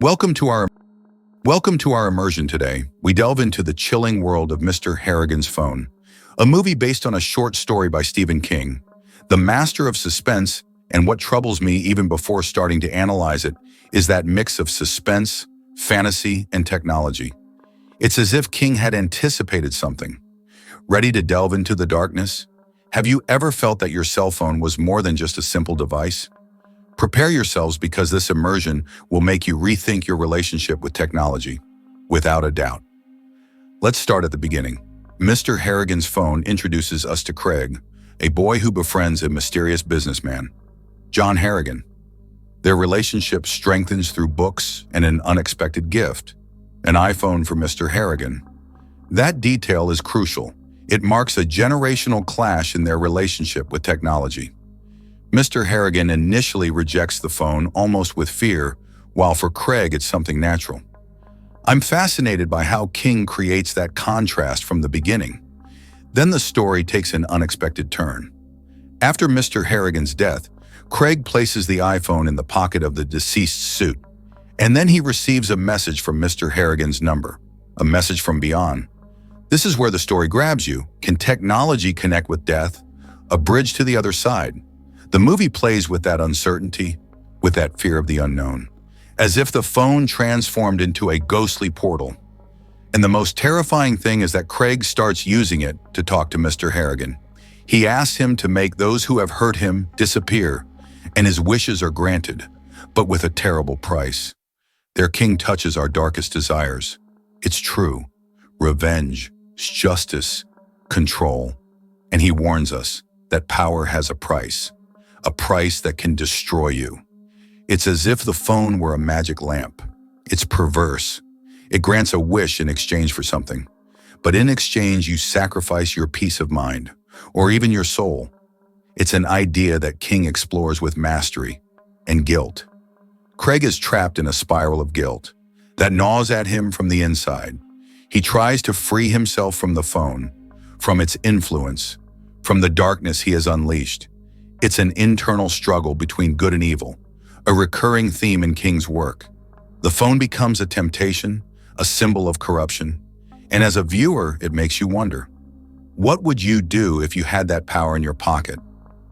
Welcome to our Welcome to our immersion today. We delve into the chilling world of Mr. Harrigan's Phone, a movie based on a short story by Stephen King. The master of suspense, and what troubles me even before starting to analyze it is that mix of suspense, fantasy, and technology. It's as if King had anticipated something. Ready to delve into the darkness? Have you ever felt that your cell phone was more than just a simple device? Prepare yourselves because this immersion will make you rethink your relationship with technology, without a doubt. Let's start at the beginning. Mr. Harrigan's Phone introduces us to Craig, a boy who befriends a mysterious businessman, John Harrigan. Their relationship strengthens through books and an unexpected gift, an iPhone for Mr. Harrigan. That detail is crucial. It marks a generational clash in their relationship with technology. Mr. Harrigan initially rejects the phone almost with fear, while for Craig it's something natural. I'm fascinated by how King creates that contrast from the beginning. Then the story takes an unexpected turn. After Mr. Harrigan's death, Craig places the iPhone in the pocket of the deceased's suit, and then he receives a message from Mr. Harrigan's number, a message from beyond. This is where the story grabs you. Can technology connect with death? A bridge to the other side. The movie plays with that uncertainty, with that fear of the unknown, as if the phone transformed into a ghostly portal. And the most terrifying thing is that Craig starts using it to talk to Mr. Harrigan. He asks him to make those who have hurt him disappear, and his wishes are granted, but with a terrible price. Their king touches our darkest desires. It's true. Revenge, justice, control. And he warns us that power has a price that can destroy you. It's as if the phone were a magic lamp. It's perverse. It grants a wish in exchange for something. But in exchange, you sacrifice your peace of mind, or even your soul. It's an idea that King explores with mastery and guilt. Craig is trapped in a spiral of guilt that gnaws at him from the inside. He tries to free himself from the phone, from its influence, from the darkness he has unleashed. It's an internal struggle between good and evil, a recurring theme in King's work. The phone becomes a temptation, a symbol of corruption, and as a viewer, it makes you wonder, what would you do if you had that power in your pocket?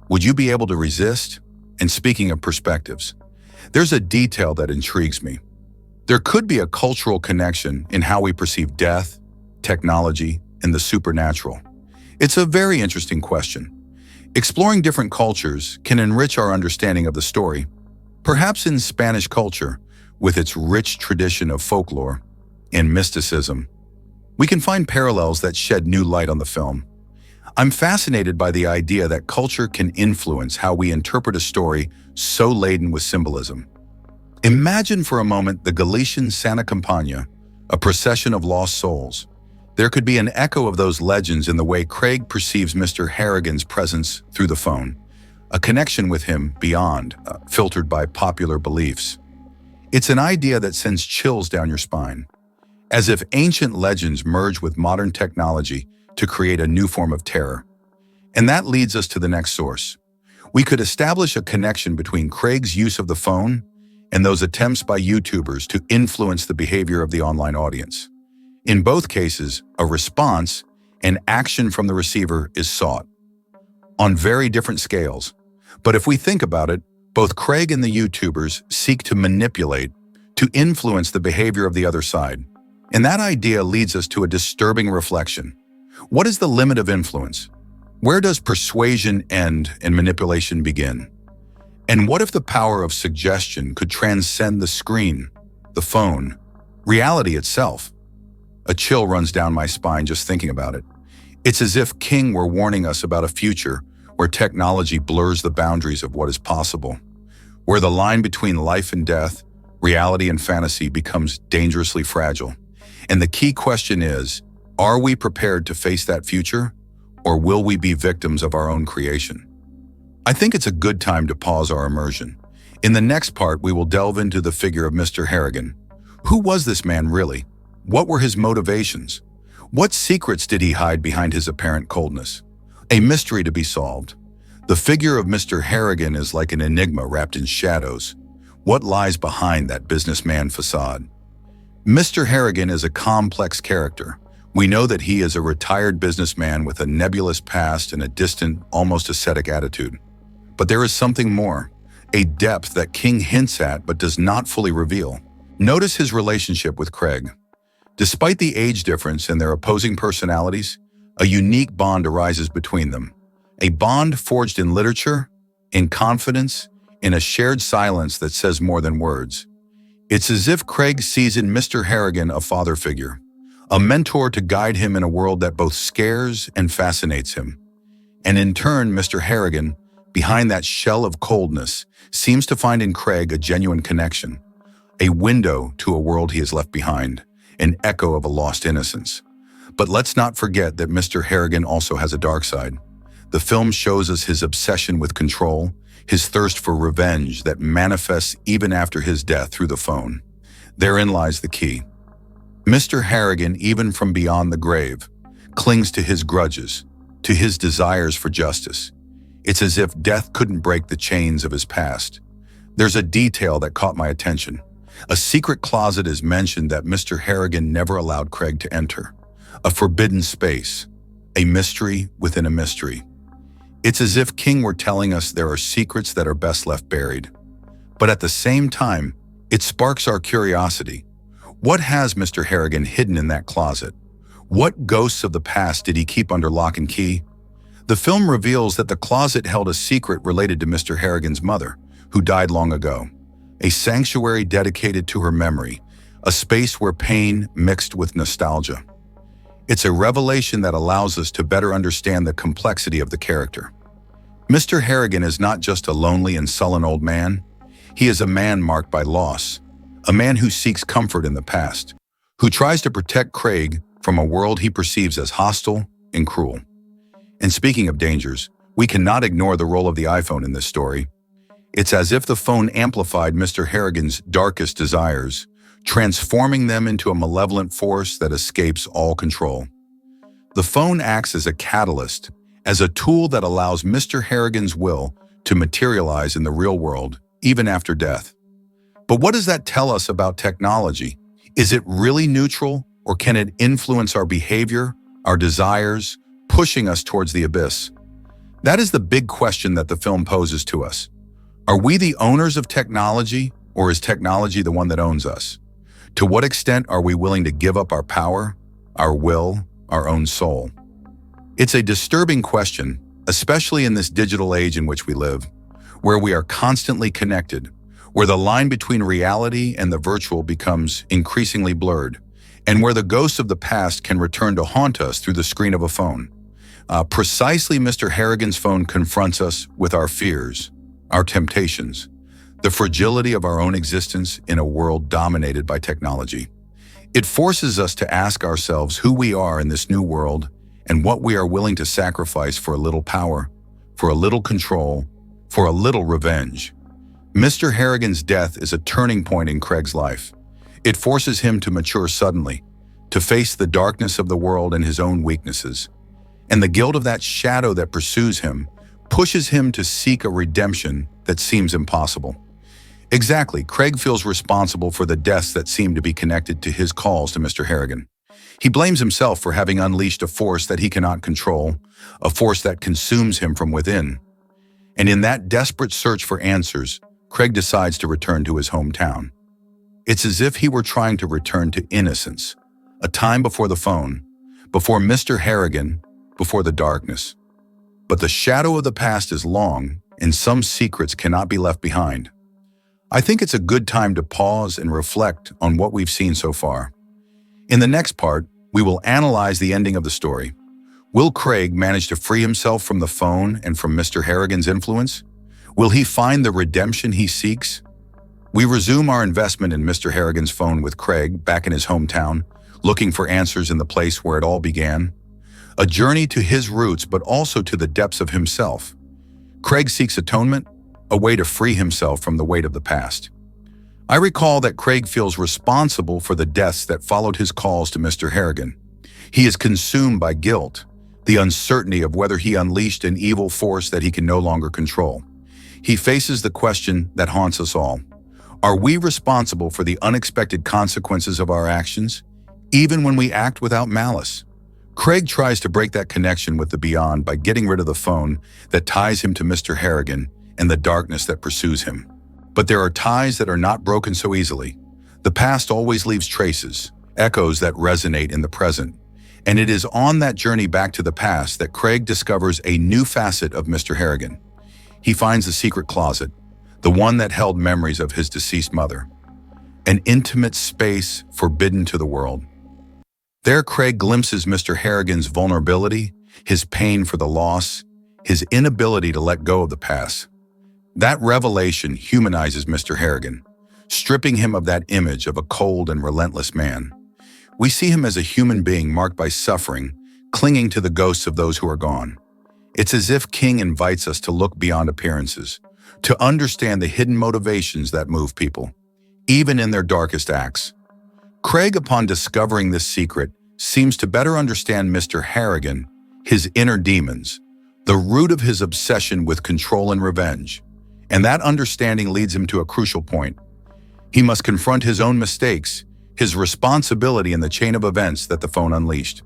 Would you be able to resist? And speaking of perspectives, there's a detail that intrigues me. There could be a cultural connection in how we perceive death, technology, and the supernatural. It's a very interesting question. Exploring different cultures can enrich our understanding of the story. Perhaps in Spanish culture, with its rich tradition of folklore and mysticism, we can find parallels that shed new light on the film. I'm fascinated by the idea that culture can influence how we interpret a story so laden with symbolism. Imagine for a moment the Galician Santa Campagna, a procession of lost souls. There could be an echo of those legends in the way Craig perceives Mr. Harrigan's presence through the phone, a connection with him beyond, filtered by popular beliefs. It's an idea that sends chills down your spine, as if ancient legends merge with modern technology to create a new form of terror. And that leads us to the next source. We could establish a connection between Craig's use of the phone and those attempts by YouTubers to influence the behavior of the online audience. In both cases, a response and action from the receiver is sought, on very different scales. But if we think about it, both Craig and the YouTubers seek to manipulate, to influence the behavior of the other side. And that idea leads us to a disturbing reflection. What is the limit of influence? Where does persuasion end and manipulation begin? And what if the power of suggestion could transcend the screen, the phone, reality itself? A chill runs down my spine just thinking about it. It's as if King were warning us about a future where technology blurs the boundaries of what is possible, where the line between life and death, reality and fantasy becomes dangerously fragile. And the key question is, are we prepared to face that future, or will we be victims of our own creation? I think it's a good time to pause our immersion. In the next part, we will delve into the figure of Mr. Harrigan. Who was this man really? What were his motivations? What secrets did he hide behind his apparent coldness? A mystery to be solved. The figure of Mr. Harrigan is like an enigma wrapped in shadows. What lies behind that businessman facade? Mr. Harrigan is a complex character. We know that he is a retired businessman with a nebulous past and a distant, almost ascetic attitude. But there is something more, a depth that King hints at but does not fully reveal. Notice his relationship with Craig. Despite the age difference and their opposing personalities, a unique bond arises between them. A bond forged in literature, in confidence, in a shared silence that says more than words. It's as if Craig sees in Mr. Harrigan a father figure, a mentor to guide him in a world that both scares and fascinates him. And in turn, Mr. Harrigan, behind that shell of coldness, seems to find in Craig a genuine connection, a window to a world he has left behind, an echo of a lost innocence. But let's not forget that Mr. Harrigan also has a dark side. The film shows us his obsession with control, his thirst for revenge that manifests even after his death through the phone. Therein lies the key. Mr. Harrigan, even from beyond the grave, clings to his grudges, to his desires for justice. It's as if death couldn't break the chains of his past. There's a detail that caught my attention. A secret closet is mentioned that Mr. Harrigan never allowed Craig to enter. A forbidden space, a mystery within a mystery. It's as if King were telling us there are secrets that are best left buried. But at the same time, it sparks our curiosity. What has Mr. Harrigan hidden in that closet? What ghosts of the past did he keep under lock and key? The film reveals that the closet held a secret related to Mr. Harrigan's mother, who died long ago. A sanctuary dedicated to her memory, a space where pain mixed with nostalgia. It's a revelation that allows us to better understand the complexity of the character. Mr. Harrigan is not just a lonely and sullen old man. He is a man marked by loss, a man who seeks comfort in the past, who tries to protect Craig from a world he perceives as hostile and cruel. And speaking of dangers, we cannot ignore the role of the iPhone in this story. It's as if the phone amplified Mr. Harrigan's darkest desires, transforming them into a malevolent force that escapes all control. The phone acts as a catalyst, as a tool that allows Mr. Harrigan's will to materialize in the real world, even after death. But what does that tell us about technology? Is it really neutral, or can it influence our behavior, our desires, pushing us towards the abyss? That is the big question that the film poses to us. Are we the owners of technology, or is technology the one that owns us? To what extent are we willing to give up our power, our will, our own soul? It's a disturbing question, especially in this digital age in which we live, where we are constantly connected, where the line between reality and the virtual becomes increasingly blurred, and where the ghosts of the past can return to haunt us through the screen of a phone. Precisely, Mr. Harrigan's phone confronts us with our fears, our temptations, the fragility of our own existence in a world dominated by technology. It forces us to ask ourselves who we are in this new world and what we are willing to sacrifice for a little power, for a little control, for a little revenge. Mr. Harrigan's death is a turning point in Craig's life. It forces him to mature suddenly, to face the darkness of the world and his own weaknesses. And the guilt of that shadow that pursues him pushes him to seek a redemption that seems impossible. Exactly, Craig feels responsible for the deaths that seem to be connected to his calls to Mr. Harrigan. He blames himself for having unleashed a force that he cannot control, a force that consumes him from within. And in that desperate search for answers, Craig decides to return to his hometown. It's as if he were trying to return to innocence, a time before the phone, before Mr. Harrigan, before the darkness. But the shadow of the past is long, and some secrets cannot be left behind. I think it's a good time to pause and reflect on what we've seen so far. In the next part, we will analyze the ending of the story. Will Craig manage to free himself from the phone and from Mr. Harrigan's influence? Will he find the redemption he seeks? We resume our investment in Mr. Harrigan's phone with Craig back in his hometown, looking for answers in the place where it all began. A journey to his roots, but also to the depths of himself. Craig seeks atonement, a way to free himself from the weight of the past. I recall that Craig feels responsible for the deaths that followed his calls to Mr. Harrigan. He is consumed by guilt, the uncertainty of whether he unleashed an evil force that he can no longer control. He faces the question that haunts us all. Are we responsible for the unexpected consequences of our actions, even when we act without malice? Craig tries to break that connection with the beyond by getting rid of the phone that ties him to Mr. Harrigan and the darkness that pursues him. But there are ties that are not broken so easily. The past always leaves traces, echoes that resonate in the present. And it is on that journey back to the past that Craig discovers a new facet of Mr. Harrigan. He finds the secret closet, the one that held memories of his deceased mother, an intimate space forbidden to the world. There, Craig glimpses Mr. Harrigan's vulnerability, his pain for the loss, his inability to let go of the past. That revelation humanizes Mr. Harrigan, stripping him of that image of a cold and relentless man. We see him as a human being marked by suffering, clinging to the ghosts of those who are gone. It's as if King invites us to look beyond appearances, to understand the hidden motivations that move people, even in their darkest acts. Craig, upon discovering this secret, seems to better understand Mr. Harrigan, his inner demons, the root of his obsession with control and revenge. And that understanding leads him to a crucial point. He must confront his own mistakes, his responsibility in the chain of events that the phone unleashed.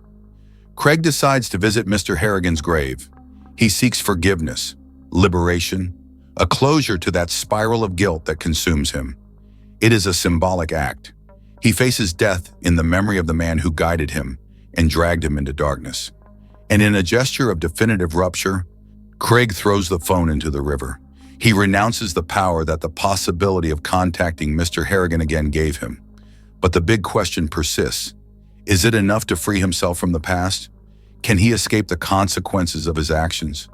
Craig decides to visit Mr. Harrigan's grave. He seeks forgiveness, liberation, a closure to that spiral of guilt that consumes him. It is a symbolic act. He faces death in the memory of the man who guided him and dragged him into darkness. And in a gesture of definitive rupture, Craig throws the phone into the river. He renounces the power that the possibility of contacting Mr. Harrigan again gave him. But the big question persists. Is it enough to free himself from the past? Can he escape the consequences of his actions,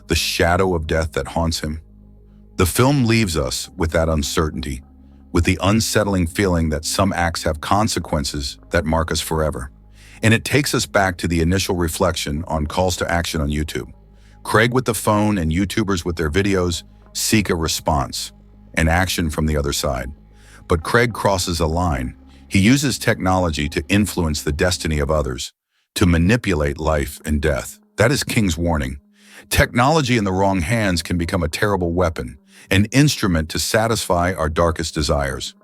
the shadow of death that haunts him? The film leaves us with that uncertainty, with the unsettling feeling that some acts have consequences that mark us forever. And it takes us back to the initial reflection on calls to action on YouTube. Craig with the phone and YouTubers with their videos seek a response, an action from the other side. But Craig crosses a line. He uses technology to influence the destiny of others, to manipulate life and death. That is King's warning. Technology in the wrong hands can become a terrible weapon, an instrument to satisfy our darkest desires.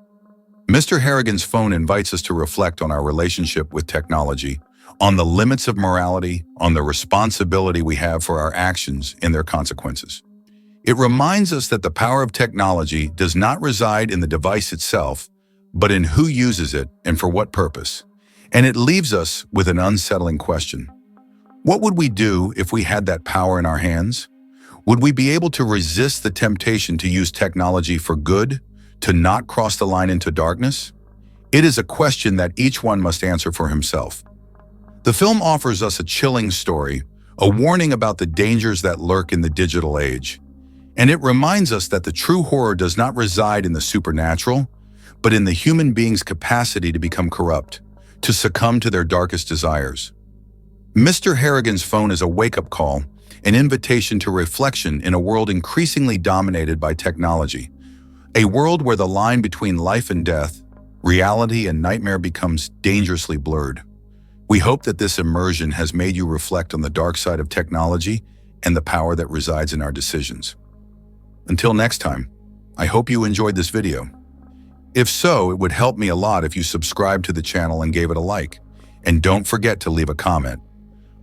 Mr. Harrigan's phone invites us to reflect on our relationship with technology, on the limits of morality, on the responsibility we have for our actions and their consequences. It reminds us that the power of technology does not reside in the device itself, but in who uses it and for what purpose. And it leaves us with an unsettling question. What would we do if we had that power in our hands? Would we be able to resist the temptation to use technology for good, to not cross the line into darkness? It is a question that each one must answer for himself. The film offers us a chilling story, a warning about the dangers that lurk in the digital age. And it reminds us that the true horror does not reside in the supernatural, but in the human being's capacity to become corrupt, to succumb to their darkest desires. Mr. Harrigan's phone is a wake-up call, an invitation to reflection in a world increasingly dominated by technology, a world where the line between life and death, reality and nightmare becomes dangerously blurred. We hope that this immersion has made you reflect on the dark side of technology and the power that resides in our decisions. Until next time, I hope you enjoyed this video. If so, it would help me a lot if you subscribed to the channel and gave it a like. And don't forget to leave a comment.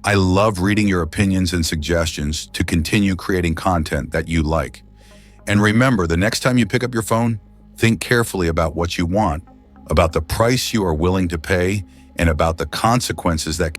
I love reading your opinions and suggestions to continue creating content that you like. And remember, the next time you pick up your phone, think carefully about what you want, about the price you are willing to pay, and about the consequences that